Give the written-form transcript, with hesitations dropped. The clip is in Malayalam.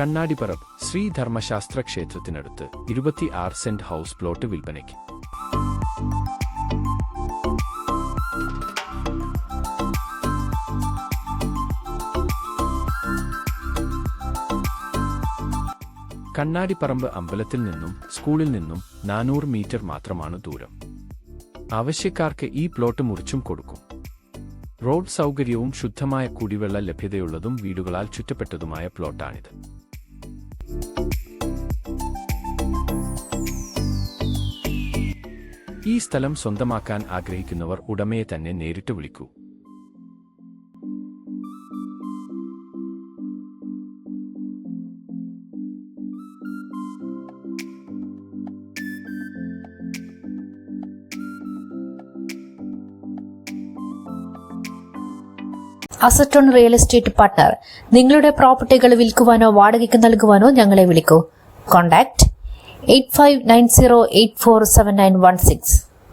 കണ്ണാടിപ്പറമ്പ് ശ്രീ ധർമ്മശാസ്ത്ര ക്ഷേത്രത്തിനടുത്ത് 26 സെന്റ് ഹൗസ് പ്ലോട്ട് വിൽപ്പനയ്ക്ക്. കണ്ണാടിപ്പറമ്പ് അമ്പലത്തിൽ നിന്നും സ്കൂളിൽ നിന്നും 400 മീറ്റർ മാത്രമാണ് ദൂരം. ആവശ്യക്കാർക്ക് ഈ പ്ലോട്ട് മുറിച്ചും കൊടുക്കും. റോഡ് സൗകര്യവും ശുദ്ധമായ കുടിവെള്ള ലഭ്യതയുള്ളതും വീടുകളാൽ ചുറ്റപ്പെട്ടതുമായ പ്ലോട്ടാണിത്. ഈ സ്ഥലം സ്വന്തമാക്കാൻ ആഗ്രഹിക്കുന്നവർ ഉടമയെ തന്നെ നേരിട്ട് വിളിക്കൂ. Asset on real estate partner. നിങ്ങളുടെ പ്രോപ്പർട്ടികൾ വിൽക്കുവാനോ വാടകയ്ക്ക് നൽകുവാനോ ഞങ്ങളെ വിളിക്കൂ. കോൺടാക്ട് 8590847916.